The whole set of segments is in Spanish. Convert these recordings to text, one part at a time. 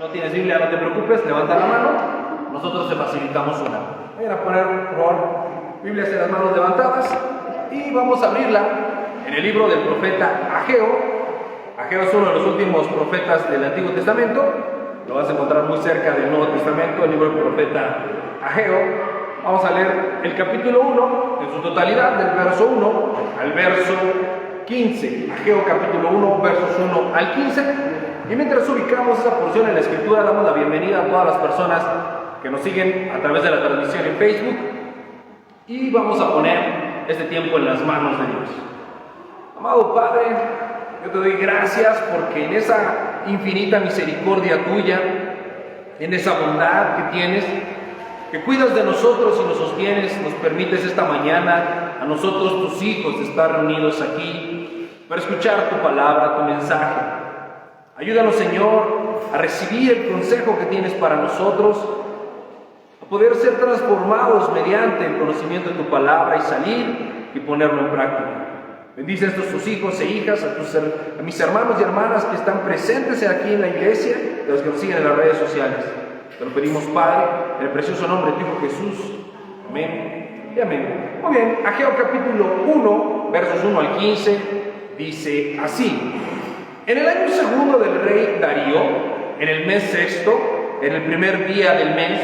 No tienes Biblia, no te preocupes, levanta la mano, nosotros te facilitamos una. Vayan a poner, por favor, Biblias en las manos levantadas y vamos a abrirla en el libro del profeta Ageo. Ageo es uno de los últimos profetas del Antiguo Testamento, lo vas a encontrar muy cerca del Nuevo Testamento, el libro del profeta Ageo. Vamos a leer el capítulo 1 en su totalidad, del verso 1 al verso 15. Ageo capítulo 1, versos 1 al 15. Y mientras ubicamos esa porción en la Escritura, damos la bienvenida a todas las personas que nos siguen a través de la transmisión en Facebook. Y vamos a poner este tiempo en las manos de Dios. Amado Padre, yo te doy gracias porque en esa infinita misericordia tuya, en esa bondad que tienes, que cuidas de nosotros y nos sostienes, nos permites esta mañana a nosotros, tus hijos, estar reunidos aquí para escuchar tu palabra, tu mensaje. Ayúdanos, Señor, a recibir el consejo que tienes para nosotros, a poder ser transformados mediante el conocimiento de tu palabra y salir y ponerlo en práctica. Bendice a estos tus hijos e hijas, a mis hermanos y hermanas que están presentes aquí en la iglesia, y a los que nos siguen en las redes sociales. Te lo pedimos, Padre, en el precioso nombre de tu Hijo Jesús. Amén y amén. Muy bien, Ageo capítulo 1, versos 1 al 15, dice así. En el año segundo del rey Darío, en el mes sexto, en el primer día del mes,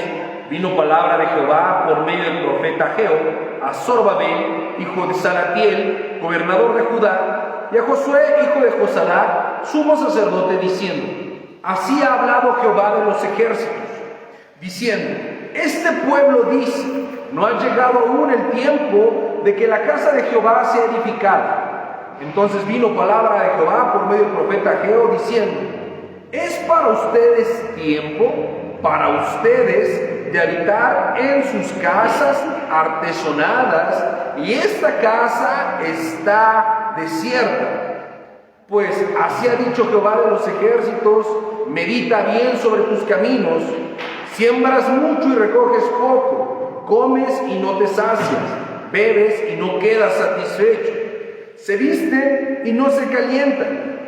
vino palabra de Jehová por medio del profeta Ageo a Zorobabel, hijo de Salatiel, gobernador de Judá, y a Josué, hijo de Josadac, sumo sacerdote, diciendo: así ha hablado Jehová de los ejércitos, diciendo: este pueblo dice, no ha llegado aún el tiempo de que la casa de Jehová sea edificada. Entonces vino palabra de Jehová por medio del profeta Ageo, diciendo: ¿es para ustedes tiempo, para ustedes, de habitar en sus casas artesonadas, y esta casa está desierta? Pues así ha dicho Jehová de los ejércitos: medita bien sobre tus caminos, siembras mucho y recoges poco, comes y no te sacias, bebes y no quedas satisfecho, se viste y no se calienta,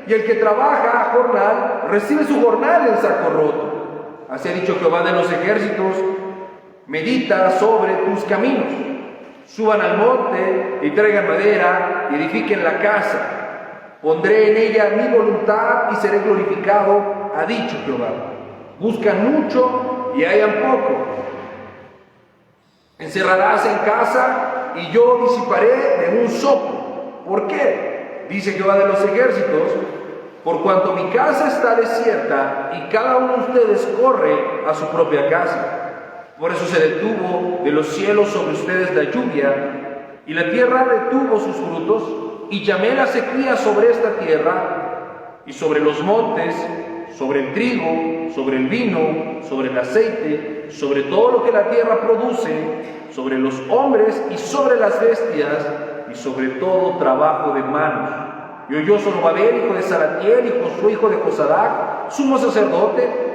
y el que trabaja a jornal recibe su jornal en saco roto. Así ha dicho Jehová de los ejércitos: medita sobre tus caminos, suban al monte y traigan madera y edifiquen la casa. Pondré en ella mi voluntad y seré glorificado, ha dicho Jehová. Buscan mucho y hallan poco. Encerrarás en casa y yo disiparé de un soplo. ¿Por qué? Dice Jehová de los ejércitos: por cuanto mi casa está desierta y cada uno de ustedes corre a su propia casa. Por eso se detuvo de los cielos sobre ustedes la lluvia, y la tierra retuvo sus frutos, y llamé la sequía sobre esta tierra, y sobre los montes, sobre el trigo, sobre el vino, sobre el aceite, sobre todo lo que la tierra produce, sobre los hombres y sobre las bestias, y sobre todo trabajo de manos. Y oyó Zorobabel, hijo de Salatiel, y Josué, hijo de Josadac, sumo sacerdote,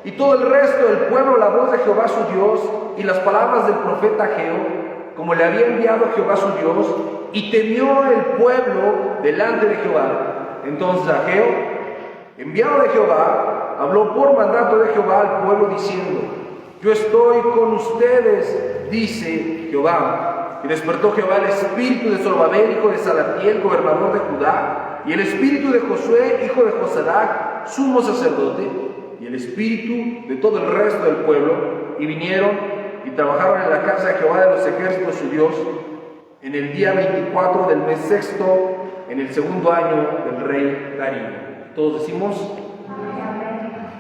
y todo el resto del pueblo, la voz de Jehová su Dios, y las palabras del profeta Ageo, como le había enviado Jehová su Dios, y temió el pueblo delante de Jehová. Entonces Ageo, enviado de Jehová, habló por mandato de Jehová al pueblo, diciendo: yo estoy con ustedes, dice Jehová. Y despertó Jehová el espíritu de Zorobabel, hijo de Salatiel, gobernador de Judá, y el espíritu de Josué, hijo de Josadac, sumo sacerdote, y el espíritu de todo el resto del pueblo, y vinieron y trabajaron en la casa de Jehová de los ejércitos su Dios, en el día 24 del mes sexto, en el segundo año del rey Darío. Todos decimos: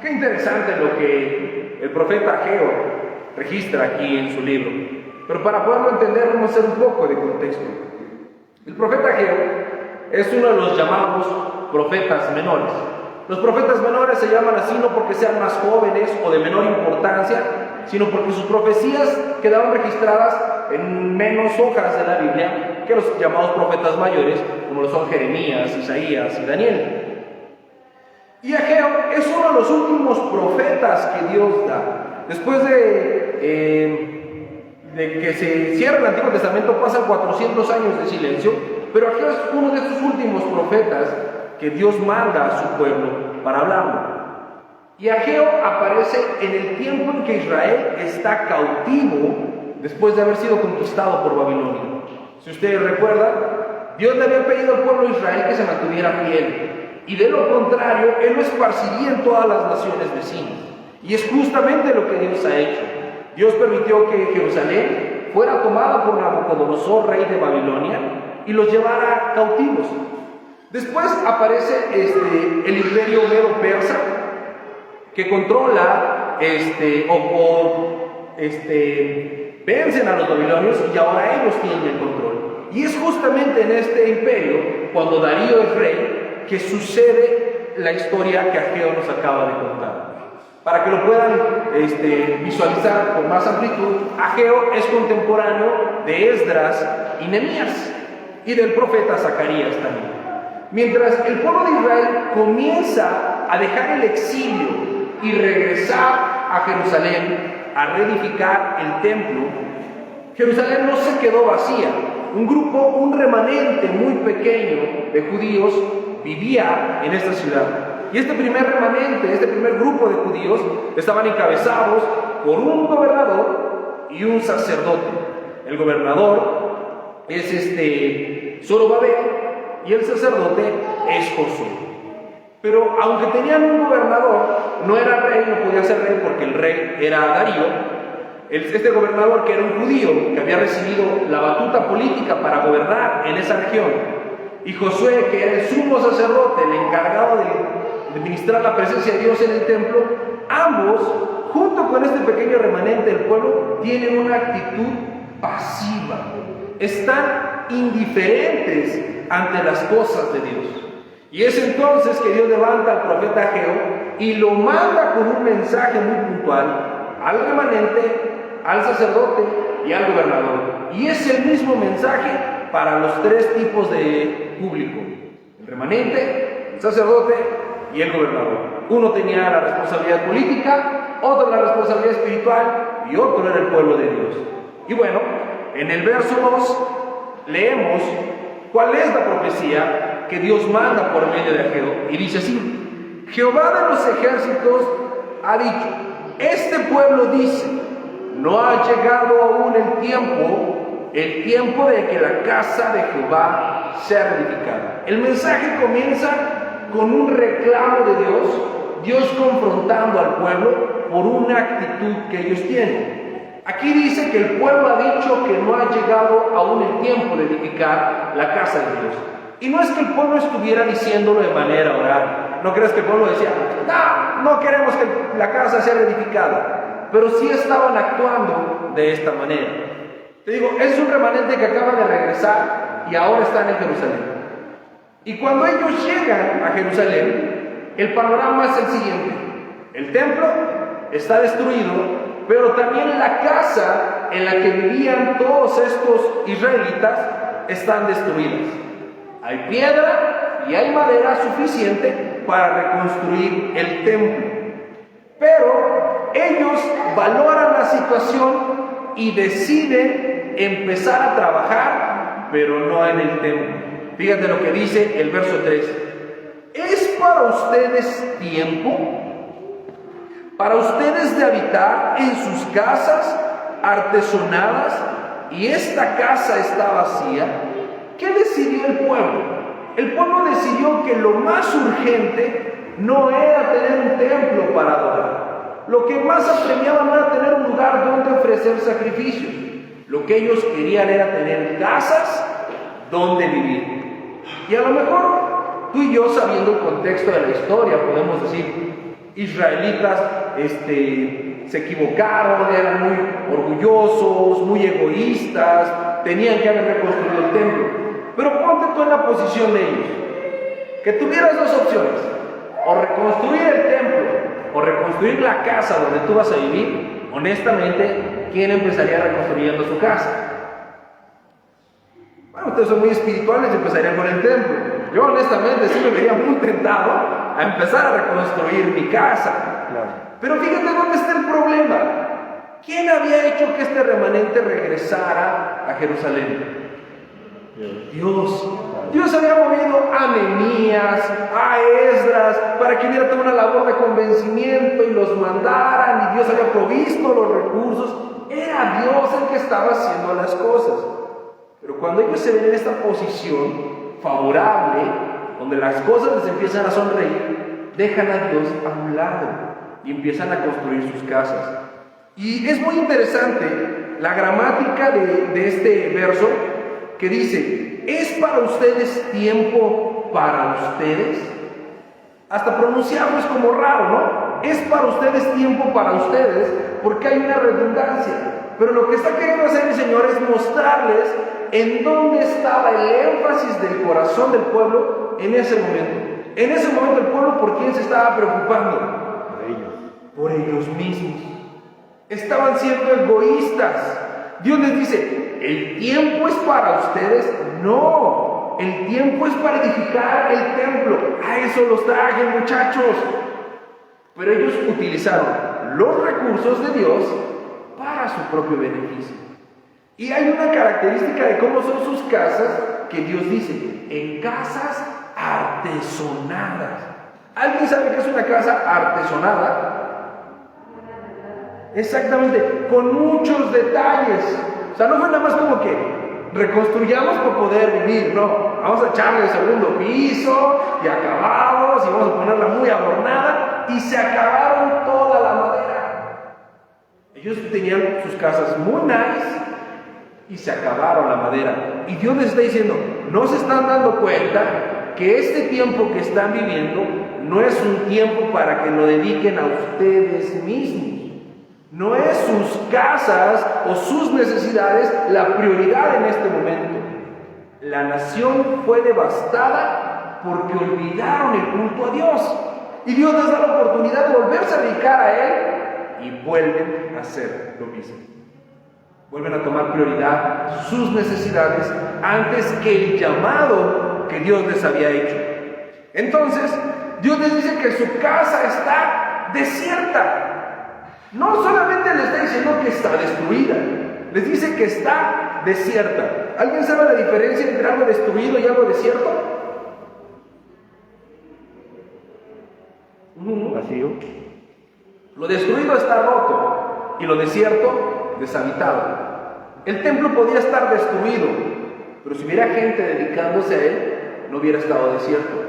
qué interesante lo que el profeta Ageo registra aquí en su libro. Pero para poderlo entender, vamos a hacer un poco de contexto. El profeta Ageo es uno de los llamados profetas menores. Los profetas menores se llaman así no porque sean más jóvenes o de menor importancia, sino porque sus profecías quedaron registradas en menos hojas de la Biblia que los llamados profetas mayores, como lo son Jeremías, Isaías y Daniel. Y Ageo es uno de los últimos profetas que Dios da. Después de que se cierra el Antiguo Testamento, pasan 400 años de silencio, pero Ageo es uno de estos últimos profetas que Dios manda a su pueblo para hablarlo. Y Ageo aparece en el tiempo en que Israel está cautivo después de haber sido conquistado por Babilonia. Si ustedes recuerdan, Dios le había pedido al pueblo de Israel que se mantuviera fiel, y de lo contrario, Él lo esparciría en todas las naciones vecinas. Y es justamente lo que Dios ha hecho. Dios permitió que Jerusalén fuera tomada por Nabucodonosor, rey de Babilonia, y los llevara cautivos. Después aparece el imperio medo-persa, que controla, vencen a los babilonios y ahora ellos tienen el control. Y es justamente en este imperio, cuando Darío es rey, que sucede la historia que Ageo nos acaba de contar. Para que lo puedan visualizar con más amplitud, Ageo es contemporáneo de Esdras y Nehemías y del profeta Zacarías también. Mientras el pueblo de Israel comienza a dejar el exilio y regresar a Jerusalén a reedificar el templo, Jerusalén no se quedó vacía. Un remanente muy pequeño de judíos vivía en esta ciudad. Y este primer remanente, este primer grupo de judíos, estaban encabezados por un gobernador y un sacerdote. El gobernador es Zorobabel y el sacerdote es Josué. Pero aunque tenían un gobernador, no era rey, no podía ser rey porque el rey era Darío. Este gobernador, que era un judío, que había recibido la batuta política para gobernar en esa región, y Josué, que era el sumo sacerdote, el encargado de ministrar la presencia de Dios en el templo, ambos, junto con este pequeño remanente del pueblo, tienen una actitud pasiva. Están indiferentes ante las cosas de Dios. Y es entonces que Dios levanta al profeta Ageo y lo manda con un mensaje muy puntual al remanente, al sacerdote y al gobernador. Y es el mismo mensaje para los tres tipos de público: el remanente, el sacerdote y el gobernador. Uno tenía la responsabilidad política, otro la responsabilidad espiritual y otro era el pueblo de Dios. Y bueno, en el verso 2 leemos cuál es la profecía que Dios manda por medio de Ageo, y dice así: Jehová de los ejércitos ha dicho, este pueblo dice, no ha llegado aún el tiempo de que la casa de Jehová sea edificada. El mensaje comienza con un reclamo de Dios confrontando al pueblo por una actitud que ellos tienen. Aquí dice que el pueblo ha dicho que no ha llegado aún el tiempo de edificar la casa de Dios. Y no es que el pueblo estuviera diciéndolo de manera oral. No crees que el pueblo decía, no queremos que la casa sea edificada. Pero sí estaban actuando de esta manera. Te digo, es un remanente que acaba de regresar y ahora están en Jerusalén. Y cuando ellos llegan a Jerusalén, el panorama es el siguiente: el templo está destruido, pero también la casa en la que vivían todos estos israelitas están destruidas. Hay piedra y hay madera suficiente para reconstruir el templo. Pero ellos valoran la situación y deciden empezar a trabajar, pero no en el templo. Fíjate lo que dice el verso 3. ¿Es para ustedes tiempo? ¿Para ustedes de habitar en sus casas artesonadas y esta casa está vacía? ¿Qué decidió el pueblo? El pueblo decidió que lo más urgente no era tener un templo para adorar. Lo que más apremiaban no era tener un lugar donde ofrecer sacrificios. Lo que ellos querían era tener casas donde vivir. Y a lo mejor tú y yo, sabiendo el contexto de la historia, podemos decir, israelitas se equivocaron, eran muy orgullosos, muy egoístas, tenían que haber reconstruido el templo. Pero ponte tú en la posición de ellos, que tuvieras dos opciones: o reconstruir el templo o reconstruir la casa donde tú vas a vivir. Honestamente, ¿quién empezaría reconstruyendo su casa? Bueno, ustedes son muy espirituales y empezarían con el templo. Yo honestamente sí me vería muy tentado a empezar a reconstruir mi casa. Claro. Pero fíjate dónde está el problema. ¿Quién había hecho que este remanente regresara a Jerusalén? Dios. Dios había movido a Nehemías, a Esdras, para que hubiera toda una labor de convencimiento y los mandaran y Dios había provisto los recursos. Era Dios el que estaba haciendo las cosas. Pero cuando ellos se ven en esta posición favorable, donde las cosas les empiezan a sonreír, dejan a Dios a un lado y empiezan a construir sus casas. Y es muy interesante la gramática de este verso que dice: ¿es para ustedes tiempo para ustedes? Hasta pronunciarlo es como raro, ¿no? Es para ustedes tiempo para ustedes, porque hay una redundancia. Pero lo que está queriendo hacer el Señor es mostrarles en dónde estaba el énfasis del corazón del pueblo en ese momento. En ese momento el pueblo, ¿por quién se estaba preocupando? Por ellos mismos. Estaban siendo egoístas. Dios les dice: ¿el tiempo es para ustedes? No, el tiempo es para edificar el templo. A eso los traje, muchachos. Pero ellos utilizaron los recursos de Dios para su propio beneficio. Y hay una característica de cómo son sus casas que Dios dice: en casas artesonadas. ¿Alguien sabe qué es una casa artesonada? Exactamente, con muchos detalles. O sea, no fue nada más como que reconstruyamos para poder vivir, no. Vamos a echarle el segundo piso y acabados y vamos a ponerla muy adornada, y se acabaron toda la madera. Ellos tenían sus casas muy nice y se acabaron la madera. Y Dios les está diciendo: no se están dando cuenta que este tiempo que están viviendo no es un tiempo para que lo dediquen a ustedes mismos. No es sus casas o sus necesidades la prioridad en este momento. La nación fue devastada porque olvidaron el culto a Dios. Y Dios les da la oportunidad de volverse a dedicar a Él, y vuelven a hacer lo mismo. Vuelven a tomar prioridad sus necesidades antes que el llamado que Dios les había hecho. Entonces, Dios les dice que su casa está desierta. No solamente les está diciendo que está destruida, les dice que está desierta. ¿Alguien sabe la diferencia entre algo destruido y algo desierto? Vacío. Lo destruido está roto y lo desierto deshabitado. El templo podía estar destruido, pero si hubiera gente dedicándose a él, no hubiera estado desierto.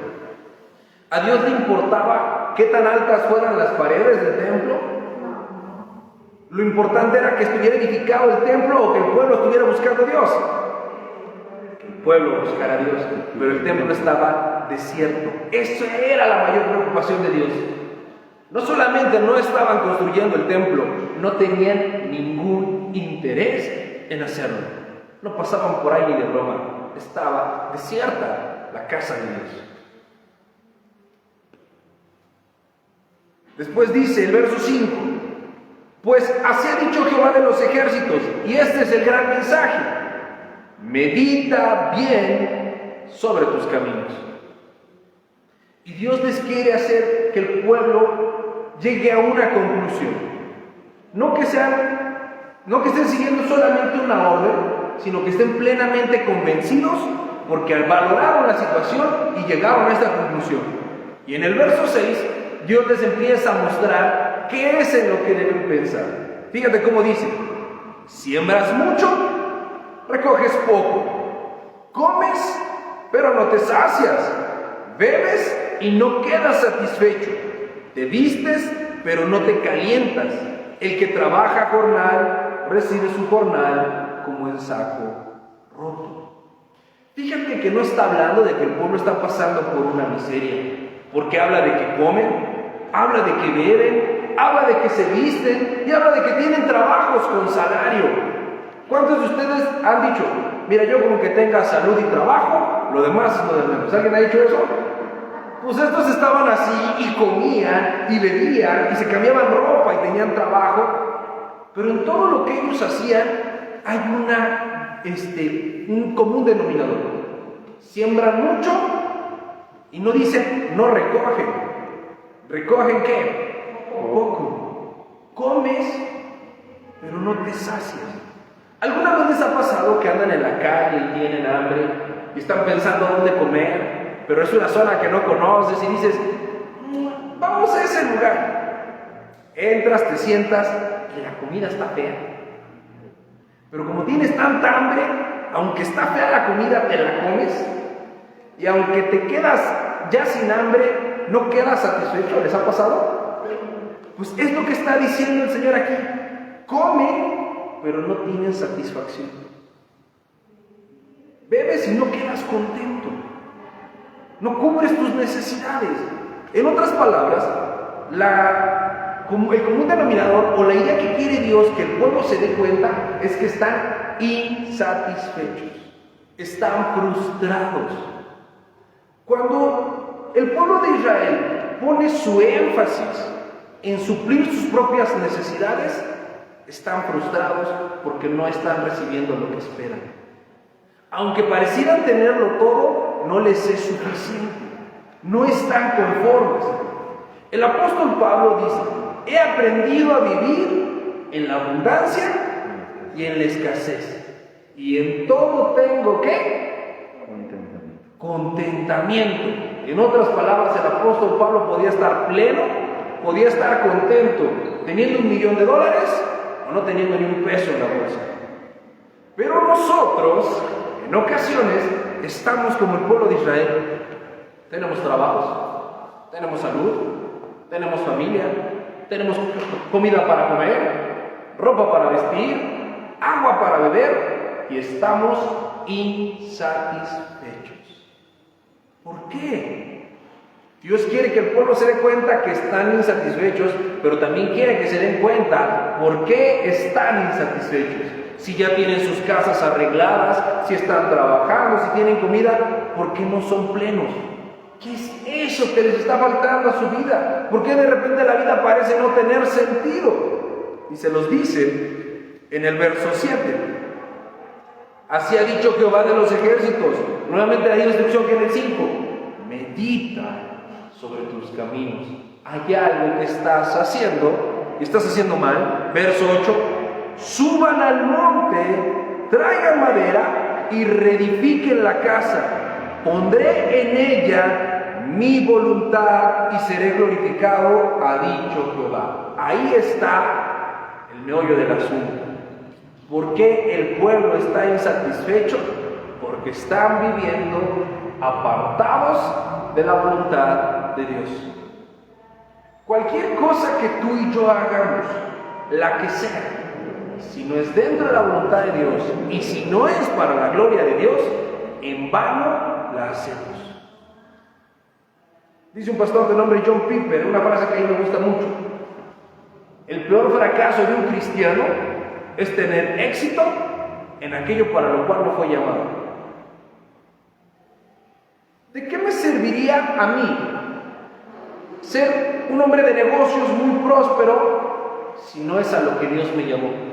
¿A Dios le importaba qué tan altas fueran las paredes del templo? Lo importante era que estuviera edificado el templo o que el pueblo estuviera buscando a Dios. Que el pueblo buscara a Dios, pero el templo estaba desierto. Eso era la mayor preocupación de Dios. No solamente no estaban construyendo el templo, no tenían ningún interés en hacerlo. No pasaban por ahí ni de broma. Estaba desierta la casa de Dios. Después dice el verso 5: pues así ha dicho Jehová de los ejércitos, y este es el gran mensaje: medita bien sobre tus caminos. Y Dios les quiere hacer que el pueblo llegue a una conclusión. No que estén siguiendo solamente una orden, sino que estén plenamente convencidos, porque valoraron la situación y llegaron a esta conclusión. Y en el verso 6, Dios les empieza a mostrar qué es en lo que deben pensar. Fíjate cómo dice: siembras mucho, recoges poco. Comes, pero no te sacias. Bebes y no quedas satisfecho. Te vistes, pero no te calientas. El que trabaja jornal, recibe su jornal como en saco roto. Fíjate que no está hablando de que el pueblo está pasando por una miseria, porque habla de que comen, habla de que beben, habla de que se visten y habla de que tienen trabajos con salario. ¿Cuántos de ustedes han dicho: mira, yo con que tenga salud y trabajo, lo demás es lo de menos? ¿Alguien ha dicho eso? Pues estos estaban así y comían y bebían y se cambiaban ropa y tenían trabajo, pero en todo lo que ellos hacían hay un común denominador. Siembran mucho y no dicen no recogen. ¿Recogen qué? Poco. Comes, pero no te sacias. ¿Alguna vez les ha pasado que andan en la calle y tienen hambre y están pensando dónde comer, pero es una zona que no conoces y dices: vamos a ese lugar. Entras, te sientas y la comida está fea. Pero como tienes tanta hambre, aunque está fea la comida, te la comes. Y aunque te quedas ya sin hambre, no quedas satisfecho. ¿Les ha pasado? Pues es lo que está diciendo el Señor aquí. Come, pero no tienes satisfacción. Bebes y no quedas contento. No cubres tus necesidades. En otras palabras, el común denominador o la idea que quiere Dios que el pueblo se dé cuenta es que están insatisfechos, están frustrados. Cuando el pueblo de Israel pone su énfasis en suplir sus propias necesidades, están frustrados porque no están recibiendo lo que esperan. Aunque parecieran tenerlo todo, no les es suficiente. No están conformes. El apóstol Pablo dice: he aprendido a vivir en la abundancia y en la escasez. Y en todo tengo ¿qué? Contentamiento. En otras palabras, el apóstol Pablo podía estar pleno, podía estar contento teniendo $1,000,000 o no teniendo ni un peso en la bolsa. Pero nosotros, en ocasiones, estamos como el pueblo de Israel. Tenemos trabajos, tenemos salud, tenemos familia, tenemos comida para comer, ropa para vestir, agua para beber y estamos insatisfechos. ¿Por qué? Dios quiere que el pueblo se dé cuenta que están insatisfechos, pero también quiere que se den cuenta por qué están insatisfechos. Si ya tienen sus casas arregladas, si están trabajando, si tienen comida, ¿por qué no son plenos? ¿Qué es eso que les está faltando a su vida? ¿Por qué de repente la vida parece no tener sentido? Y se los dice en el verso 7. Así ha dicho Jehová de los ejércitos. Nuevamente la instrucción que en el 5. Medita sobre tus caminos. Hay algo que estás haciendo mal. Verso 8. Suban al monte, traigan madera y reedifiquen la casa. Pondré en ella mi voluntad y seré glorificado, ha dicho Jehová. Ahí está el meollo del asunto. ¿Por qué el pueblo está insatisfecho? Porque están viviendo apartados de la voluntad de Dios. Cualquier cosa que tú y yo hagamos, la que sea, si no es dentro de la voluntad de Dios y si no es para la gloria de Dios, en vano la hacemos. Dice un pastor de nombre John Piper, una frase que a mí me gusta mucho: el peor fracaso de un cristiano es tener éxito en aquello para lo cual no fue llamado. ¿De qué me serviría a mí ser un hombre de negocios muy próspero si no es a lo que Dios me llamó?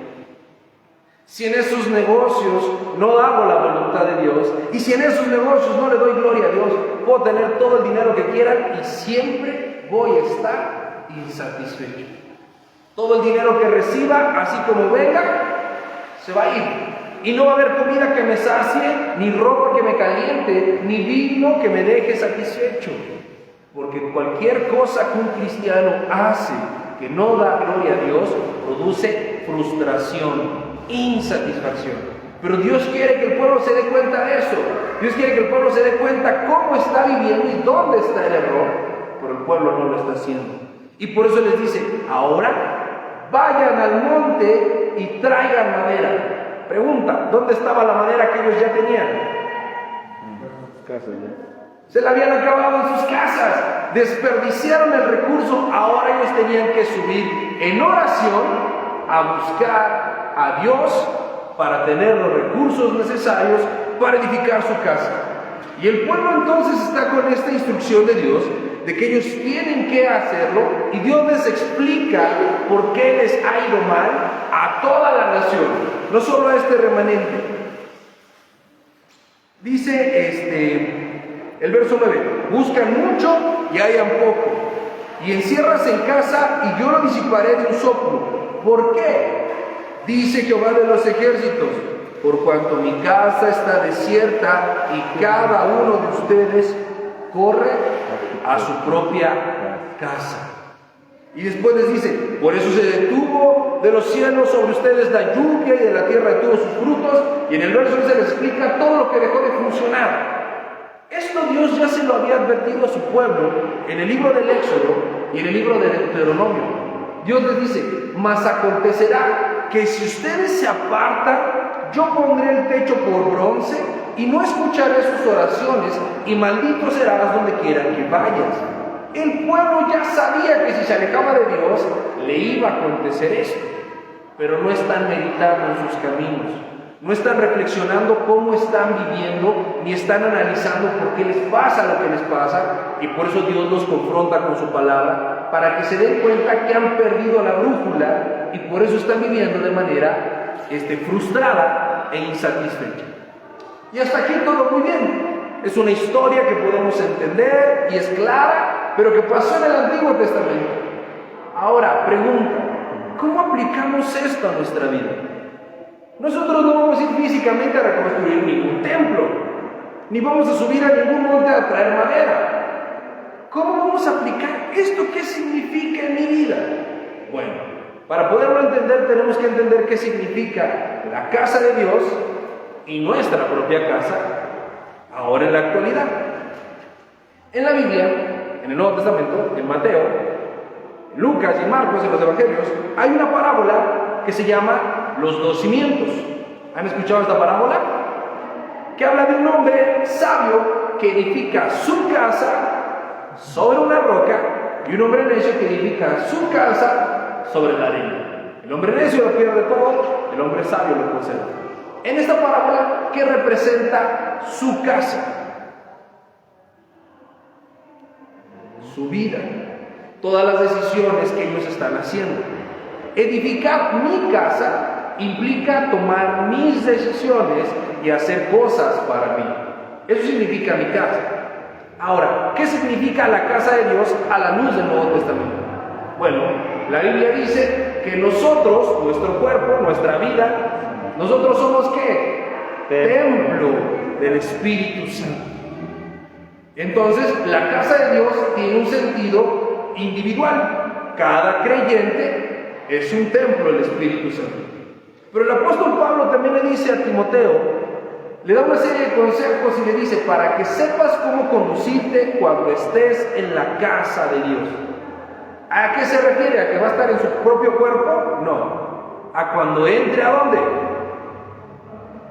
Si en esos negocios no hago la voluntad de Dios, y si en esos negocios no le doy gloria a Dios, puedo tener todo el dinero que quiera y siempre voy a estar insatisfecho. Todo el dinero que reciba, así como venga, se va a ir. Y no va a haber comida que me sacie, ni ropa que me caliente, ni vino que me deje satisfecho. Porque cualquier cosa que un cristiano hace que no da gloria a Dios, produce frustración, insatisfacción. Pero Dios quiere que el pueblo se dé cuenta de eso. Dios quiere que el pueblo se dé cuenta cómo está viviendo y dónde está el error. Pero el pueblo no lo está haciendo. Y por eso les dice: ahora vayan al monte y traigan madera. Pregunta: ¿dónde estaba la madera que ellos ya tenían? Se la habían acabado en sus casas. Desperdiciaron el recurso. Ahora ellos tenían que subir en oración a buscar a Dios para tener los recursos necesarios para edificar su casa. Y el pueblo entonces está con esta instrucción de Dios de que ellos tienen que hacerlo, y Dios les explica por qué les ha ido mal a toda la nación, no solo a este remanente. Dice el verso 9: buscan mucho y hallan poco, y enciérrase en casa y yo lo disiparé de un soplo. ¿Por qué? Dice Jehová de los ejércitos: por cuanto mi casa está desierta y cada uno de ustedes corre a su propia casa. Y después les dice, por eso se detuvo de los cielos sobre ustedes la lluvia y de la tierra detuvo sus frutos. Y en el verso se les explica todo lo que dejó de funcionar. Esto Dios ya se lo había advertido a su pueblo en el libro del Éxodo y en el libro de Deuteronomio. Dios les dice, mas acontecerá que si ustedes se apartan, yo pondré el techo por bronce y no escucharé sus oraciones, y maldito serás donde quiera que vayas. El pueblo ya sabía que si se alejaba de Dios, le iba a acontecer esto, pero no están meditando en sus caminos, no están reflexionando cómo están viviendo, ni están analizando por qué les pasa lo que les pasa, y por eso Dios los confronta con su palabra, para que se den cuenta que han perdido la brújula, y por eso están viviendo de manera frustrada e insatisfecha. Y hasta aquí todo muy bien. Es una historia que podemos entender y es clara, pero que pasó en el Antiguo Testamento. Ahora, pregunta, ¿cómo aplicamos esto a nuestra vida? Nosotros no vamos a ir físicamente a reconstruir ningún templo, ni vamos a subir a ningún monte a traer madera. ¿Cómo vamos a aplicar esto? ¿Qué significa en mi vida? Bueno, para poderlo entender tenemos que entender qué significa la casa de Dios y nuestra propia casa ahora en la actualidad. En la Biblia, en el Nuevo Testamento, en Mateo, en Lucas y en Marcos, en los Evangelios, hay una parábola que se llama los dos cimientos. ¿Han escuchado esta parábola? Que habla de un hombre sabio que edifica su casa sobre una roca y un hombre necio que edifica su casa sobre la arena. El hombre necio lo pierde todo, el hombre sabio lo conserva. En esta parábola, ¿qué representa su casa? Su vida, todas las decisiones que ellos están haciendo. Edificar mi casa implica tomar mis decisiones y hacer cosas para mí. Eso significa mi casa. Ahora, ¿qué significa la casa de Dios a la luz del Nuevo Testamento? Bueno, la Biblia dice que nosotros, nuestro cuerpo, nuestra vida, nosotros somos ¿qué? Templo del Espíritu Santo. Entonces, la casa de Dios tiene un sentido individual. Cada creyente es un templo del Espíritu Santo. Pero el apóstol Pablo también le dice a Timoteo, le da una serie de consejos y le dice, para que sepas cómo conducirte cuando estés en la casa de Dios. ¿A qué se refiere? ¿A que va a estar en su propio cuerpo? No. ¿A cuando entre a dónde?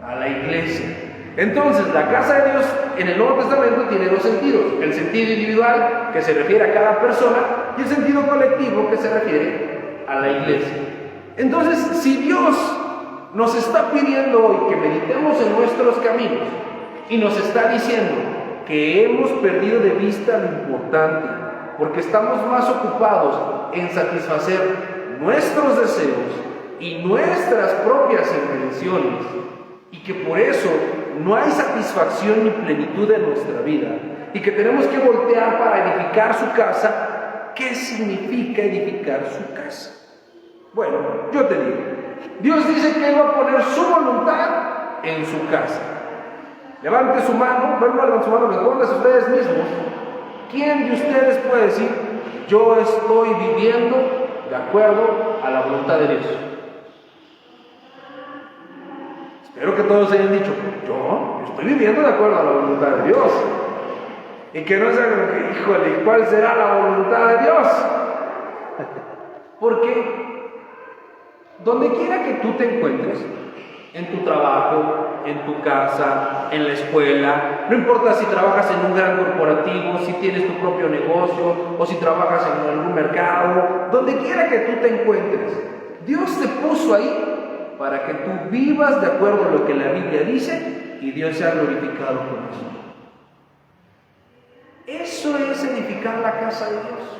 A la iglesia. Entonces, la casa de Dios en el Nuevo Testamento tiene dos sentidos. El sentido individual, que se refiere a cada persona, y el sentido colectivo, que se refiere a la iglesia. Entonces, si Dios nos está pidiendo hoy que meditemos en nuestros caminos y nos está diciendo que hemos perdido de vista lo importante, porque estamos más ocupados en satisfacer nuestros deseos y nuestras propias intenciones, y que por eso no hay satisfacción ni plenitud en nuestra vida, y que tenemos que voltear para edificar su casa. ¿Qué significa edificar su casa? Bueno, yo te digo, Dios dice que Él va a poner su voluntad en su casa. Levante su mano, levanten su mano, respóndanse ustedes mismos. ¿Quién de ustedes puede decir, yo estoy viviendo de acuerdo a la voluntad de Dios? Espero que todos hayan dicho, yo estoy viviendo de acuerdo a la voluntad de Dios. Y que no sea como que, híjole, ¿cuál será la voluntad de Dios? Porque donde quiera que tú te encuentres, en tu trabajo, en tu casa, en la escuela, no importa si trabajas en un gran corporativo, si tienes tu propio negocio o si trabajas en algún mercado, donde quiera que tú te encuentres, Dios te puso ahí para que tú vivas de acuerdo a lo que la Biblia dice y Dios sea glorificado con eso. Eso es edificar la casa de Dios.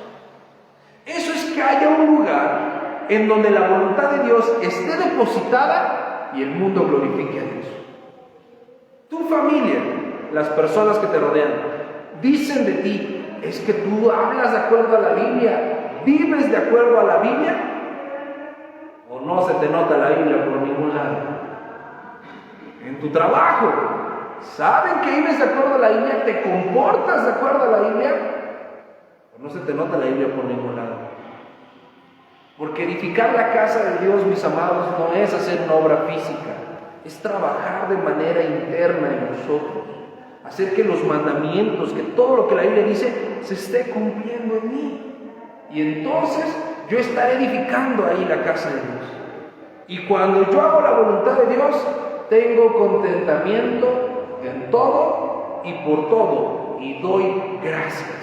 Eso es que haya un lugar en donde la voluntad de Dios esté depositada y el mundo glorifique a Dios. Tu familia, las personas que te rodean, dicen de ti, es que tú hablas de acuerdo a la Biblia, vives de acuerdo a la Biblia, o no se te nota la Biblia por ningún lado. En tu trabajo, ¿saben que vives de acuerdo a la Biblia? ¿Te comportas de acuerdo a la Biblia? O no se te nota la Biblia por ningún lado. Porque edificar la casa de Dios, mis amados, no es hacer una obra física, es trabajar de manera interna en nosotros, hacer que los mandamientos, que todo lo que la Biblia dice, se esté cumpliendo en mí. Y entonces yo estaré edificando ahí la casa de Dios. Y cuando yo hago la voluntad de Dios, tengo contentamiento en todo y por todo, y doy gracias.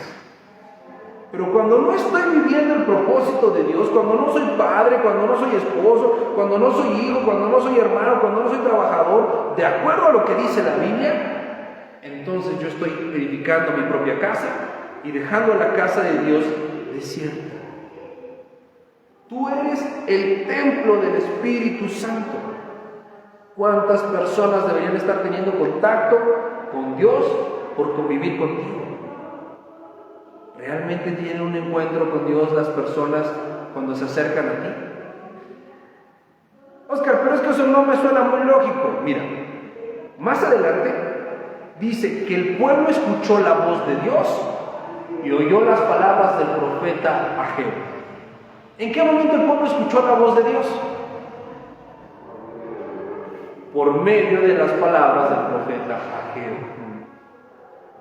Pero cuando no estoy viviendo el propósito de Dios, cuando no soy padre, cuando no soy esposo, cuando no soy hijo, cuando no soy hermano, cuando no soy trabajador, de acuerdo a lo que dice la Biblia, entonces yo estoy edificando mi propia casa y dejando la casa de Dios desierta. Tú eres el templo del Espíritu Santo. ¿Cuántas personas deberían estar teniendo contacto con Dios por convivir contigo? ¿Realmente tienen un encuentro con Dios las personas cuando se acercan a ti? Oscar, pero es que eso no me suena muy lógico. Mira, más adelante dice que el pueblo escuchó la voz de Dios y oyó las palabras del profeta Ageo. ¿En qué momento el pueblo escuchó la voz de Dios? Por medio de las palabras del profeta Ageo.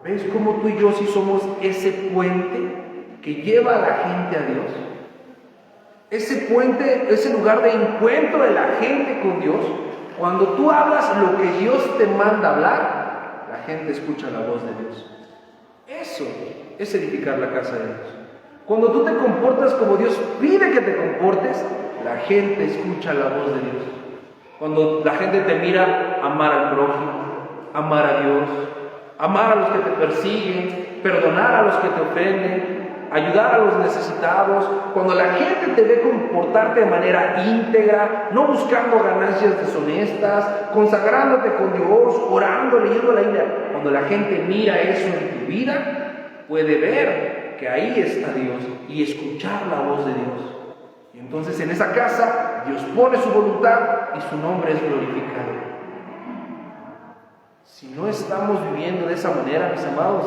¿Ves cómo tú y yo sí somos ese puente que lleva a la gente a Dios? Ese puente, ese lugar de encuentro de la gente con Dios. Cuando tú hablas lo que Dios te manda hablar, la gente escucha la voz de Dios. Eso es edificar la casa de Dios. Cuando tú te comportas como Dios pide que te comportes, la gente escucha la voz de Dios. Cuando la gente te mira, amar al prójimo, amar a Dios, amar a los que te persiguen, perdonar a los que te ofenden, ayudar a los necesitados. Cuando la gente te ve comportarte de manera íntegra, no buscando ganancias deshonestas, consagrándote con Dios, orando, leyendo la Biblia. Cuando la gente mira eso en tu vida, puede ver que ahí está Dios y escuchar la voz de Dios. Y entonces en esa casa Dios pone su voluntad y su nombre es glorificado. Si no estamos viviendo de esa manera, mis amados,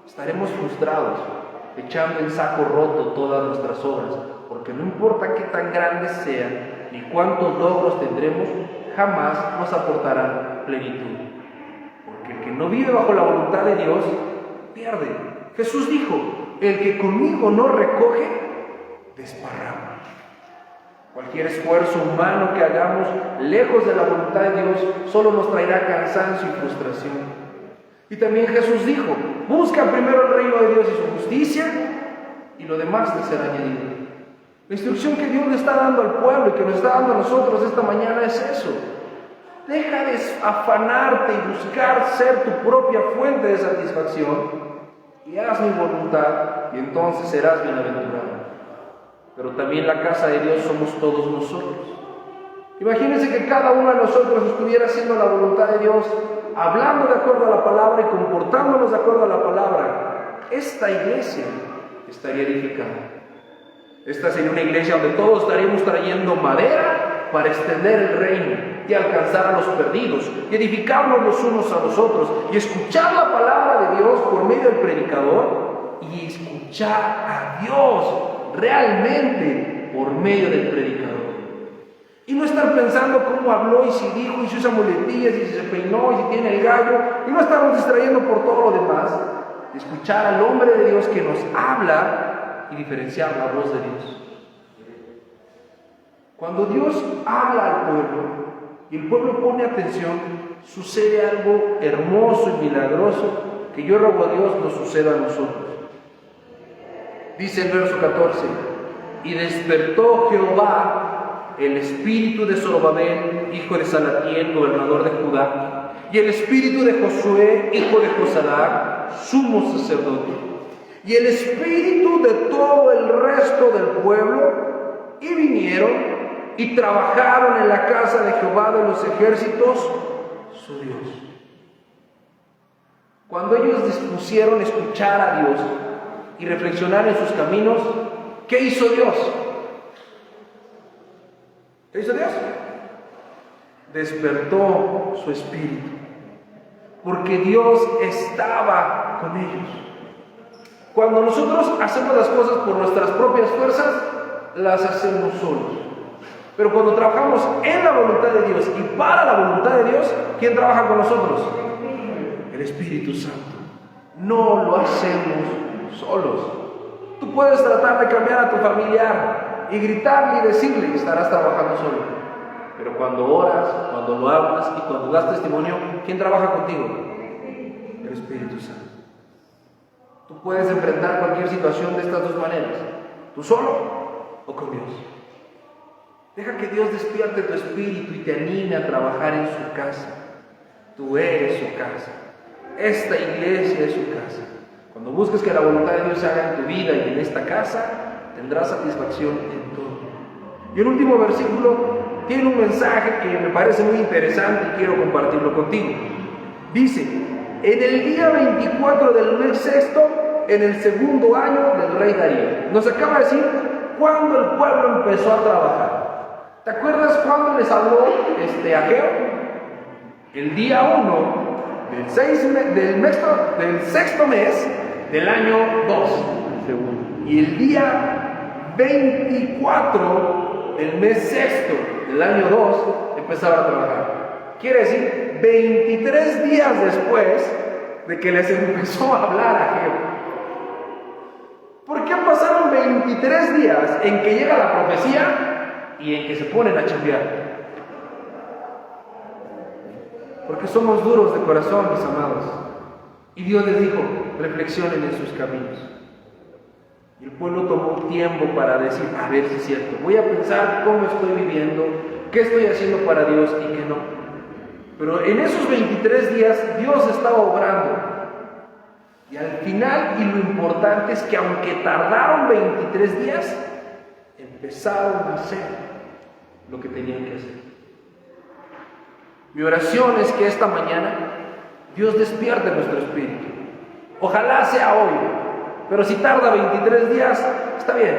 estaremos frustrados, echando en saco roto todas nuestras obras, porque no importa qué tan grandes sean, ni cuántos logros tendremos, jamás nos aportarán plenitud. Porque el que no vive bajo la voluntad de Dios, pierde. Jesús dijo, el que conmigo no recoge, desparrama. Cualquier esfuerzo humano que hagamos lejos de la voluntad de Dios solo nos traerá cansancio y frustración. Y también Jesús dijo, busca primero el reino de Dios y su justicia y lo demás te será añadido. La instrucción que Dios le está dando al pueblo y que nos está dando a nosotros esta mañana es eso. Deja de afanarte y buscar ser tu propia fuente de satisfacción y haz mi voluntad y entonces serás bienaventurado. Pero también la casa de Dios somos todos nosotros. Imagínense que cada uno de nosotros estuviera haciendo la voluntad de Dios, hablando de acuerdo a la palabra y comportándonos de acuerdo a la palabra. Esta iglesia estaría edificada. Esta sería una iglesia donde todos estaríamos trayendo madera para extender el reino y alcanzar a los perdidos y edificarnos los unos a los otros y escuchar la palabra de Dios por medio del predicador y escuchar a Dios realmente por medio del predicador. Y no estar pensando cómo habló y si dijo y si usa muletillas y si se peinó y si tiene el gallo y no estarnos distrayendo por todo lo demás. Escuchar al hombre de Dios que nos habla y diferenciar la voz de Dios. Cuando Dios habla al pueblo y el pueblo pone atención, sucede algo hermoso y milagroso que yo ruego a Dios nos suceda a nosotros. Dice el verso 14, y despertó Jehová el espíritu de Zorobabel, hijo de Salatiel, gobernador de Judá, y el espíritu de Josué, hijo de Josadac, sumo sacerdote, y el espíritu de todo el resto del pueblo, y vinieron y trabajaron en la casa de Jehová de los ejércitos, su Dios. Cuando ellos dispusieron escuchar a Dios y reflexionar en sus caminos, ¿qué hizo Dios? ¿Qué hizo Dios? Despertó su espíritu, porque Dios estaba con ellos. Cuando nosotros hacemos las cosas por nuestras propias fuerzas, las hacemos solos. Pero cuando trabajamos en la voluntad de Dios y para la voluntad de Dios, ¿quién trabaja con nosotros? El Espíritu Santo. No lo hacemos solos. Tú puedes tratar de cambiar a tu familiar y gritarle y decirle que estarás trabajando solo. Pero cuando oras, cuando lo hablas y cuando das testimonio, ¿quién trabaja contigo? El Espíritu Santo. Tú puedes enfrentar cualquier situación de estas dos maneras. ¿Tú solo o con Dios? Deja que Dios despierte tu espíritu y te anime a trabajar en su casa. Tú eres su casa. Esta iglesia es su casa. Cuando busques que la voluntad de Dios se haga en tu vida y en esta casa, tendrás satisfacción en todo. Y el último versículo tiene un mensaje que me parece muy interesante y quiero compartirlo contigo. Dice: en el día 24 del mes sexto, en el segundo año del rey Darío. Nos acaba de decir cuándo el pueblo empezó a trabajar. ¿Te acuerdas cuándo les habló Ageo? El día 1 del sexto mes del año 2. Y el día 24 del mes sexto del año 2 empezaron a trabajar. Quiere decir 23 días después de que les empezó a hablar Ageo. ¿Por qué pasaron 23 días en que llega la profecía y en que se ponen a chambear? Porque somos duros de corazón, mis amados. Y Dios les dijo: reflexionen en sus caminos. Y el pueblo tomó tiempo para decir: a ver si es cierto, voy a pensar cómo estoy viviendo, qué estoy haciendo para Dios y qué no. Pero en esos 23 días Dios estaba obrando. Y al final, y lo importante es que aunque tardaron 23 días, empezaron a hacer lo que tenían que hacer. Mi oración es que esta mañana Dios despierte nuestro espíritu. Ojalá sea hoy, pero si tarda 23 días, está bien.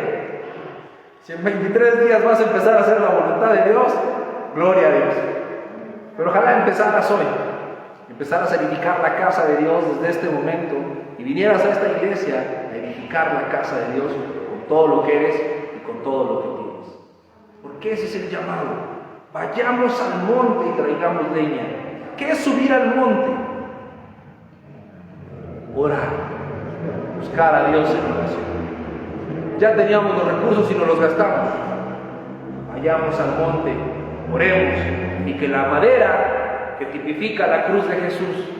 Si en 23 días vas a empezar a hacer la voluntad de Dios, gloria a Dios. Pero ojalá empezaras hoy, empezaras a edificar la casa de Dios desde este momento y vinieras a esta iglesia a edificar la casa de Dios con todo lo que eres y con todo lo que tienes. Porque ese es el llamado. Vayamos al monte y traigamos leña. ¿Qué es subir al monte? Orar, buscar a Dios en oración. Ya teníamos los recursos y nos los gastamos. Vayamos al monte, oremos, y que la madera que tipifica la cruz de Jesús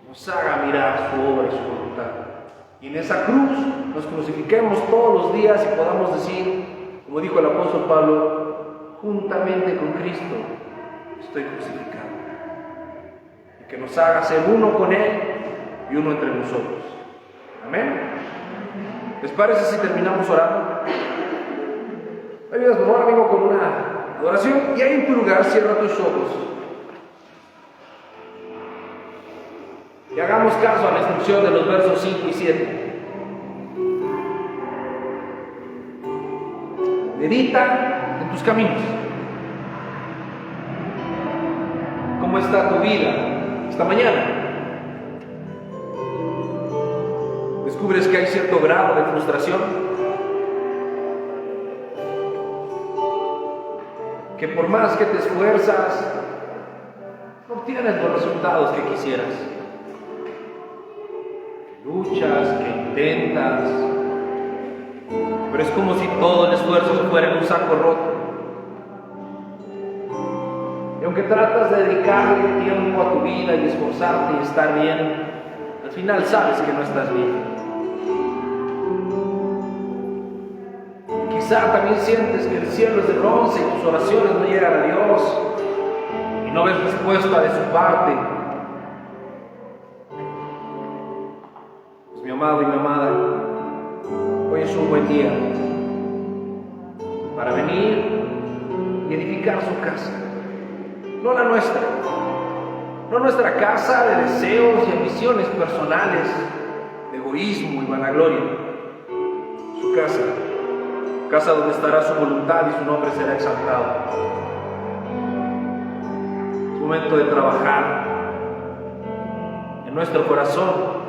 nos haga mirar su obra y su voluntad. Y en esa cruz nos crucifiquemos todos los días y podamos decir, como dijo el apóstol Pablo: juntamente con Cristo estoy crucificado. Y que nos haga ser uno con Él y uno entre nosotros. Amén. ¿Les parece si terminamos orando? Ayúdanos, por favor, amigo, con una adoración. Y ahí en tu lugar, cierra tus ojos. Y hagamos caso a la instrucción de los versos 5 y 7. Medita en tus caminos. ¿Cómo está tu vida esta mañana? ¿Descubres que hay cierto grado de frustración? Que por más que te esfuerzas, no obtienes los resultados que quisieras. Luchas, que intentas, pero es como si todo el esfuerzo se fuera en un saco roto. Y aunque tratas de dedicarle tiempo a tu vida y esforzarte y estar bien, al final sabes que no estás bien. Quizá también sientes que el cielo es de bronce y tus oraciones no llegan a Dios y no ves respuesta de su parte. Pues mi amado y mi amada, hoy es un buen día para venir y edificar su casa, no la nuestra, no nuestra casa de deseos y ambiciones personales, de egoísmo y vanagloria, su casa donde estará su voluntad y su nombre será exaltado. Es momento de trabajar en nuestro corazón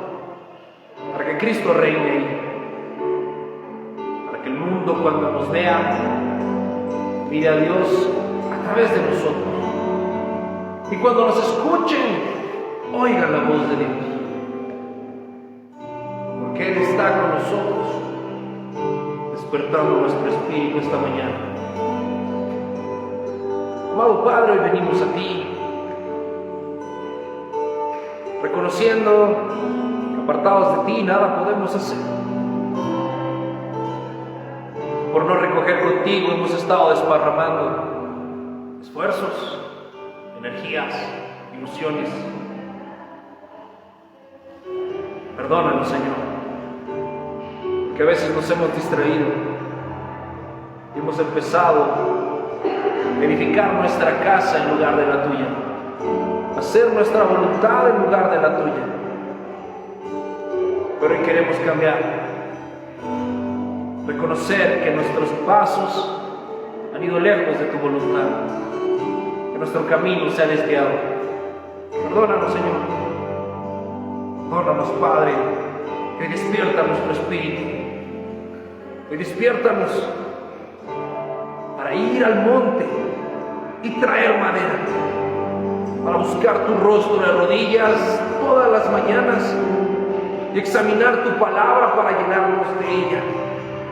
para que Cristo reine ahí, para que el mundo mundo cuando nos vea, mire a Dios a través de nosotros. Y cuando nos escuchen, oigan la voz de Dios. Porque Él está con nosotros, despertando nuestro espíritu esta mañana. Amado Padre, hoy venimos a ti, reconociendo que apartados de ti nada podemos hacer. Por no recoger contigo hemos estado desparramando esfuerzos, energías, ilusiones. Perdónanos, Señor, porque a veces nos hemos distraído y hemos empezado a edificar nuestra casa en lugar de la tuya, hacer nuestra voluntad en lugar de la tuya. Pero hoy queremos cambiar, reconocer que nuestros pasos han ido lejos de tu voluntad, que nuestro camino se ha desviado. Perdónanos, Señor. Perdónanos, Padre, que despierta nuestro espíritu, que despiértanos para ir al monte y traer madera, para buscar tu rostro de rodillas todas las mañanas y examinar tu palabra para llenarnos de ella.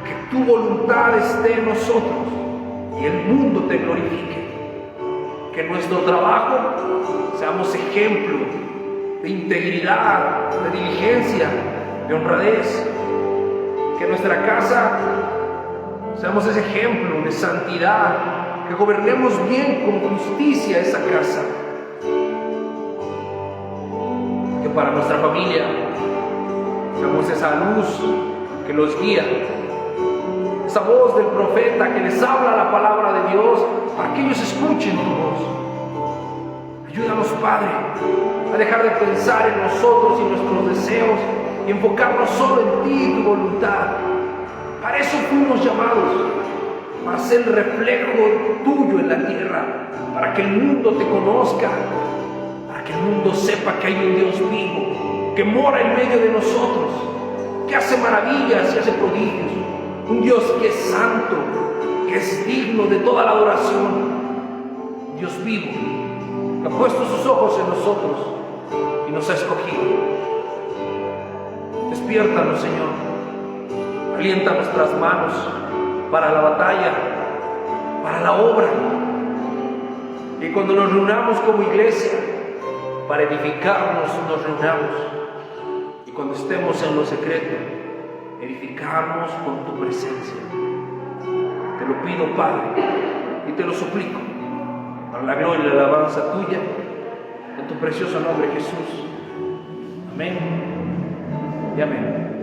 Que tu voluntad esté en nosotros y el mundo te glorifique. Que en nuestro trabajo seamos ejemplo de integridad, de diligencia, de honradez. Que en nuestra casa seamos ese ejemplo de santidad, que gobernemos bien con justicia esa casa. Que para nuestra familia seamos esa luz que los guía, esa voz del profeta que les habla la palabra de Dios para que ellos escuchen tu voz. Ayúdanos, Padre, a dejar de pensar en nosotros y nuestros deseos y enfocarnos solo en ti y tu voluntad. Para eso fuimos llamados, para ser el reflejo tuyo en la tierra, para que el mundo te conozca, para que el mundo sepa que hay un Dios vivo, que mora en medio de nosotros, que hace maravillas y hace prodigios. Un Dios que es santo, que es digno de toda la adoración. Un Dios vivo, que ha puesto sus ojos en nosotros y nos ha escogido. Despiértanos, Señor. Alienta nuestras manos para la batalla, para la obra. Y cuando nos reunamos como iglesia, para edificarnos nos reunamos. Y cuando estemos en lo secreto, edificarnos con tu presencia. Te lo pido, Padre, y te lo suplico, para la gloria y la alabanza tuya, en tu precioso nombre, Jesús. Amén y amén.